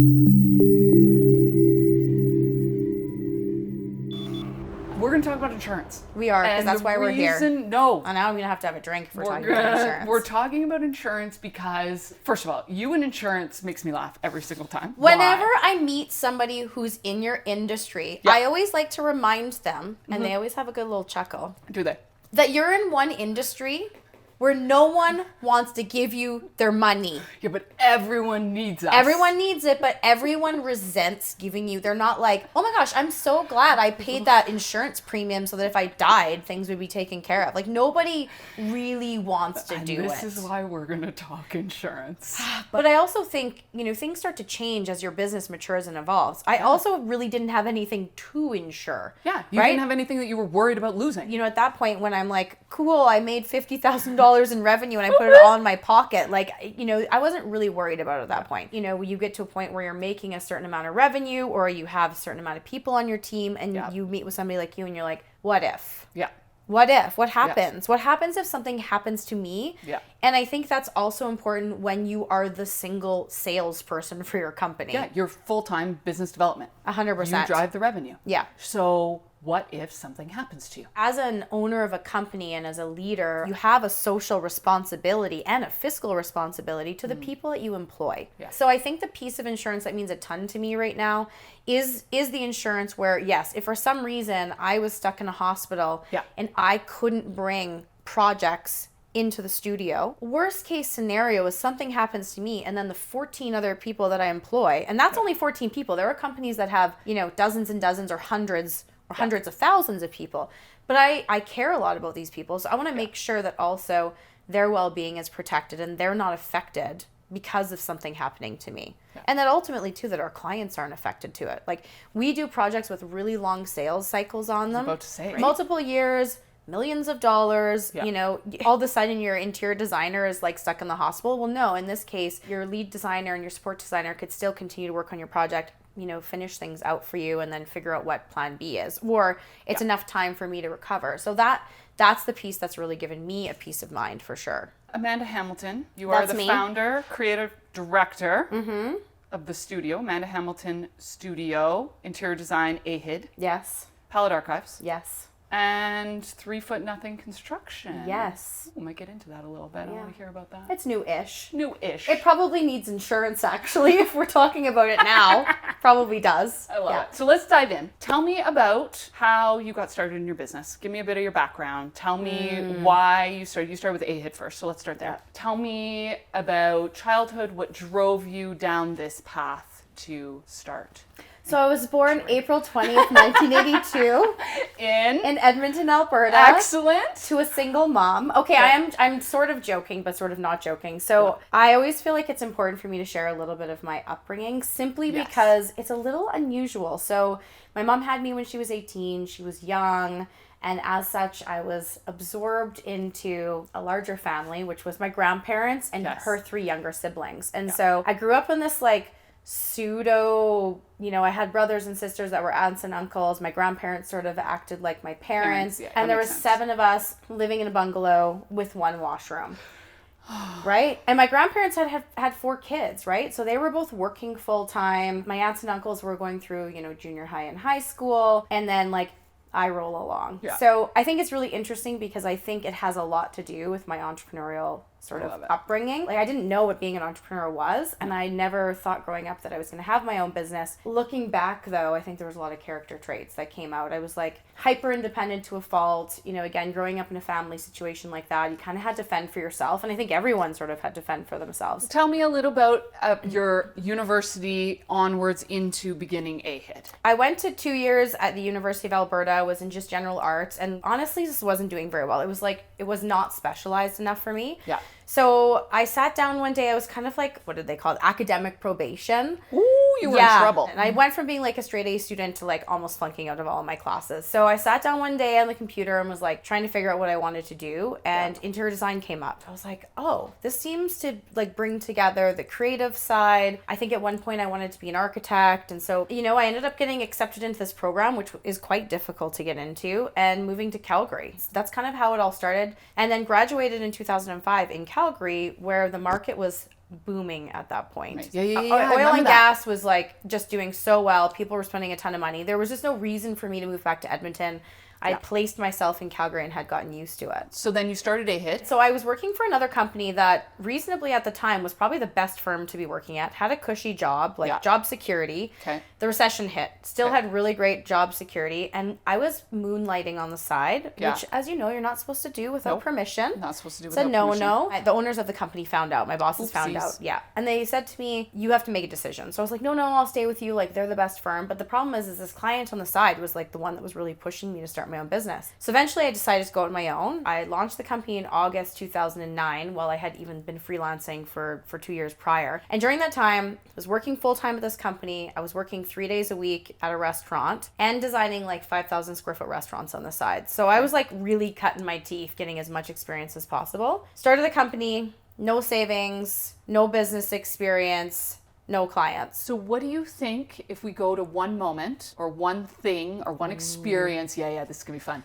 We're going to talk about insurance. We are, because that's why we're here. No. And now I'm going to have a drink if we're talking about insurance. We're talking about insurance because, first of all, you and insurance makes me laugh every single time. Whenever I meet somebody who's in your industry, I always like to remind them, and they always have a good little chuckle. Do they? That you're in one industry where no one wants to give you their money. Yeah, but everyone needs us. Everyone needs it, but everyone resents giving you. They're not like, oh my gosh, I'm so glad I paid that insurance premium so that if I died, things would be taken care of. Like, nobody really wants to do it. This is why we're going to talk insurance. But I also think, things start to change as your business matures and evolves. I also really didn't have anything to insure. Yeah, you didn't have anything that you were worried about losing. At that point when I'm like, cool, I made $50,000 in revenue and I put it all in my pocket. Like, I wasn't really worried about it at that point. You get to a point where you're making a certain amount of revenue or you have a certain amount of people on your team and you meet with somebody like you and you're like, what if? Yeah. What if? What happens? Yes. What happens if something happens to me? Yeah. And I think that's also important when you are the single salesperson for your company. Yeah, you're full-time business development. 100%. You drive the revenue. Yeah. So what if something happens to you? As an owner of a company and as a leader, you have a social responsibility and a fiscal responsibility to the people that you employ. Yeah. So I think the piece of insurance that means a ton to me right now is the insurance where, yes, if for some reason I was stuck in a hospital and I couldn't bring projects into the studio. Worst case scenario is something happens to me and then the 14 other people that I employ, and that's only 14 people. There are companies that have, dozens and dozens or hundreds of thousands of people. But I care a lot about these people. So I want to make sure that also their well-being is protected and they're not affected because of something happening to me. Yeah. And that ultimately too, that our clients aren't affected to it. Like, we do projects with really long sales cycles on them. I was about to say, right? Multiple years, millions of dollars, all of a sudden your interior designer is like stuck in the hospital. Well, no, in this case, your lead designer and your support designer could still continue to work on your project, finish things out for you and then figure out what plan B is, or it's enough time for me to recover. So that's the piece that's really given me a peace of mind for sure. Amanda Hamilton, you are the founder, creative director of the studio, Amanda Hamilton Studio, interior design, AHID. Yes. Palette Archives. Yes. And 3 Foot Nothing Construction. Yes. We might get into that a little bit. I want to hear about that. It's new-ish. New-ish. It probably needs insurance, actually, if we're talking about it now. Probably does. I love it. So let's dive in. Tell me about how you got started in your business. Give me a bit of your background. Tell me why you started. You started with AHID first, so let's start there. Yeah. Tell me about childhood, what drove you down this path to start. So I was born April 20th, 1982 in Edmonton, Alberta. Excellent. To a single mom. Okay, I'm sort of joking, but sort of not joking. So I always feel like it's important for me to share a little bit of my upbringing simply because it's a little unusual. So my mom had me when she was 18. She was young. And as such, I was absorbed into a larger family, which was my grandparents and her 3 younger siblings. And so I grew up in this pseudo, I had brothers and sisters that were aunts and uncles. My grandparents sort of acted like my parents. And there was 7 of us living in a bungalow with 1 washroom. Right? And my grandparents had 4 kids, right? So they were both working full time. My aunts and uncles were going through, junior high and high school. And then I roll along. Yeah. So I think it's really interesting because I think it has a lot to do with my entrepreneurial sort of upbringing. I didn't know what being an entrepreneur was, and I never thought growing up that I was going to have my own business. Looking back, though, I think there was a lot of character traits that came out. I was hyper independent to a fault. Again, growing up in a family situation like that, you kind of had to fend for yourself, and I think everyone sort of had to fend for themselves. Tell me a little about your university onwards into beginning AHID. I went to 2 years at the University of Alberta, was in just general arts, and honestly just wasn't doing very well. It was not specialized enough for me. Yeah. So I sat down one day, I was kind of what did they call it? Academic probation. Ooh, you were in trouble. And I went from being a straight A student to almost flunking out of all of my classes. So I sat down one day on the computer and was trying to figure out what I wanted to do. And interior design came up. I was oh, this seems to bring together the creative side. I think at one point I wanted to be an architect. And so, I ended up getting accepted into this program, which is quite difficult to get into, and moving to Calgary. So that's kind of how it all started. And then graduated in 2005 in Calgary, where the market was booming at that point. Right. Yeah. I Oil remember and that. gas was like just doing so well. People were spending a ton of money. There was just no reason for me to move back to Edmonton. I placed myself in Calgary and had gotten used to it. So then you started A-Hit. So I was working for another company that reasonably at the time was probably the best firm to be working at, had a cushy job, like job security. Okay. The recession hit, still had really great job security. And I was moonlighting on the side, which, as you know, you're not supposed to do without permission. Not supposed to do It's a without permission. no. The owners of the company found out. My bosses found out. Yeah. And they said to me, you have to make a decision. So I was like, no, I'll stay with you. Like, they're the best firm. But the problem is this client on the side was like the one that was really pushing me to start my own business. So eventually I decided to go on my own. I launched the company in August 2009 while I had even been freelancing for 2 years prior. And during that time, I was working full-time at this company. I was working 3 days a week at a restaurant and designing like 5,000 square foot restaurants on the side. So I was like really cutting my teeth, getting as much experience as possible. Started the company, no savings, no business experience, no clients. So what do you think if we go to one moment or one thing or one experience, this is going to be fun,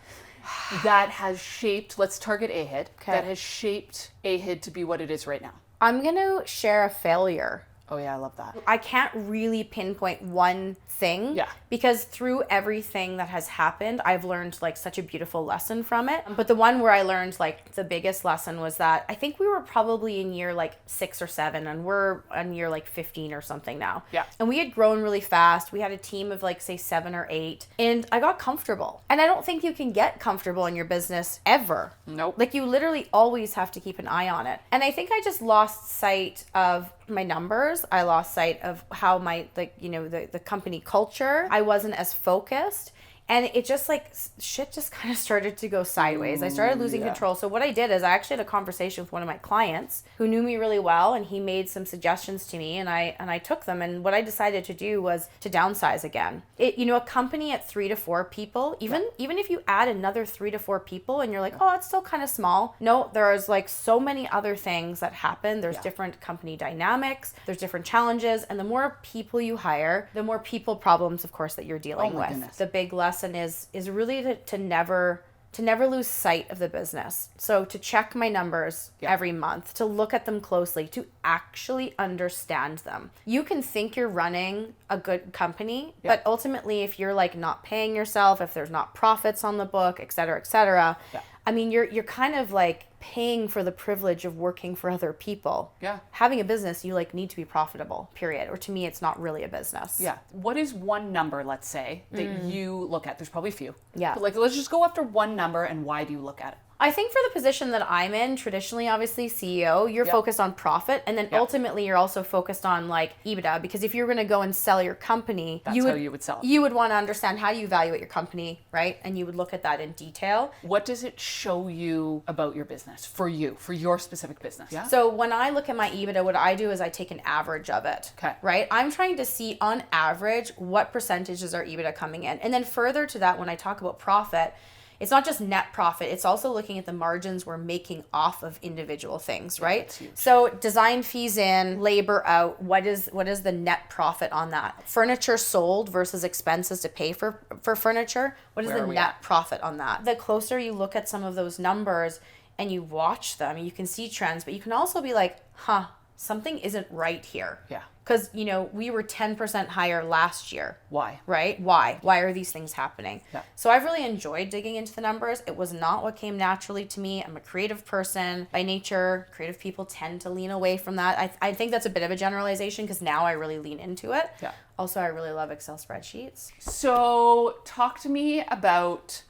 that has shaped, let's target A-Hit, that has shaped A-Hit to be what it is right now? I'm going to share a failure. Oh yeah, I love that. I can't really pinpoint one thing because through everything that has happened, I've learned like such a beautiful lesson from it. But the one where I learned like the biggest lesson was that I think we were probably in year like 6 or 7 and we're in year like 15 or something now. Yeah. And we had grown really fast. We had a team of like say 7 or 8 and I got comfortable. And I don't think you can get comfortable in your business ever. Nope. Like you literally always have to keep an eye on it. And I think I just lost sight of my numbers. I lost sight of how my, like, you know, the company culture. I wasn't as focused. And it just like shit just kind of started to go sideways. I started losing control. So what I did is I actually had a conversation with one of my clients who knew me really well, and he made some suggestions to me, and I took them. And what I decided to do was to downsize again. A company at 3 to 4 people, even if you add another 3 to 4 people, and you're like, oh, it's still kind of small. No, there's like so many other things that happen. There's different company dynamics. There's different challenges, and the more people you hire, the more people problems, of course, that you're dealing with. Goodness. The big lesson is really to never lose sight of the business. So to check my numbers every month, to look at them closely, to actually understand them. You can think you're running a good company, but ultimately if you're like not paying yourself, if there's not profits on the book, et cetera, I mean, you're kind of like paying for the privilege of working for other people. Yeah. Having a business, you like need to be profitable, period. Or to me, it's not really a business. Yeah. What is one number, let's say, that you look at? There's probably a few. Yeah. But like, let's just go after one number, and why do you look at it? I think for the position that I'm in, traditionally, obviously CEO, you're focused on profit, and then ultimately you're also focused on like EBITDA, because if you're going to go and sell your company, That's how you would sell it. You would want to understand how you evaluate your company, right? And you would look at that in detail. What does it show you about your business, for you, for your specific business? Yeah. So when I look at my EBITDA, what I do is I take an average of it. Okay. Right? I'm trying to see on average what percentage is our EBITDA coming in. And then further to that, when I talk about profit, it's not just net profit, it's also looking at the margins we're making off of individual things, right? That's huge. So design fees in, labor out, what is the net profit on that? Furniture sold versus expenses to pay for furniture, what is the net profit on that? The closer you look at some of those numbers and you watch them, you can see trends, but you can also be like, something isn't right here. Yeah. Because, we were 10% higher last year. Why? Right? Why? Why are these things happening? Yeah. So I've really enjoyed digging into the numbers. It was not what came naturally to me. I'm a creative person by nature. Creative people tend to lean away from that. I think that's a bit of a generalization because now I really lean into it. Yeah. Also, I really love Excel spreadsheets. So talk to me about,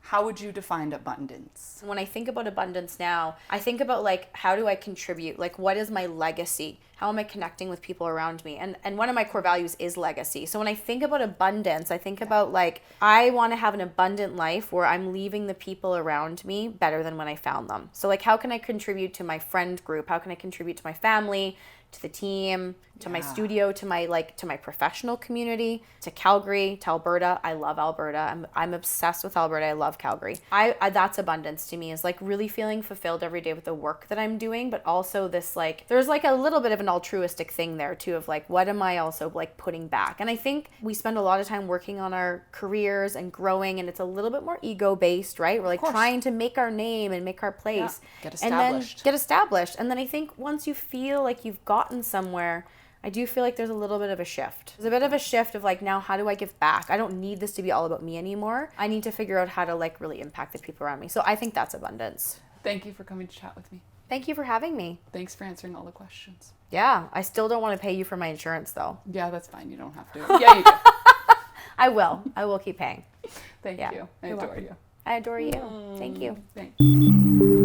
how would you define abundance? When I think about abundance now, I think about like, how do I contribute? Like, what is my legacy? How am I connecting with people around me? And one of my core values is legacy. So when I think about abundance, I think about like, I want to have an abundant life where I'm leaving the people around me better than when I found them. So like, how can I contribute to my friend group? How can I contribute to my family, to the team, to my studio, to my professional community, to Calgary, to Alberta. I love Alberta. I'm obsessed with Alberta. I love Calgary. I that's abundance to me, is like really feeling fulfilled every day with the work that I'm doing, but also this like, there's like a little bit of an altruistic thing there too, of like, what am I also like putting back? And I think we spend a lot of time working on our careers and growing, and it's a little bit more ego based, right? We're like trying to make our name and make our place. Get established. And then I think once you feel like you've gotten somewhere, I do feel like there's a little bit of a shift. There's a bit of a shift of like, now how do I give back? I don't need this to be all about me anymore. I need to figure out how to like really impact the people around me. So I think that's abundance. Thank you for coming to chat with me. Thank you for having me. Thanks for answering all the questions. Yeah, I still don't want to pay you for my insurance though. Yeah, that's fine. You don't have to. Yeah, you do. I will keep paying. Thank you. I adore you. I adore you. Thank you. Thanks.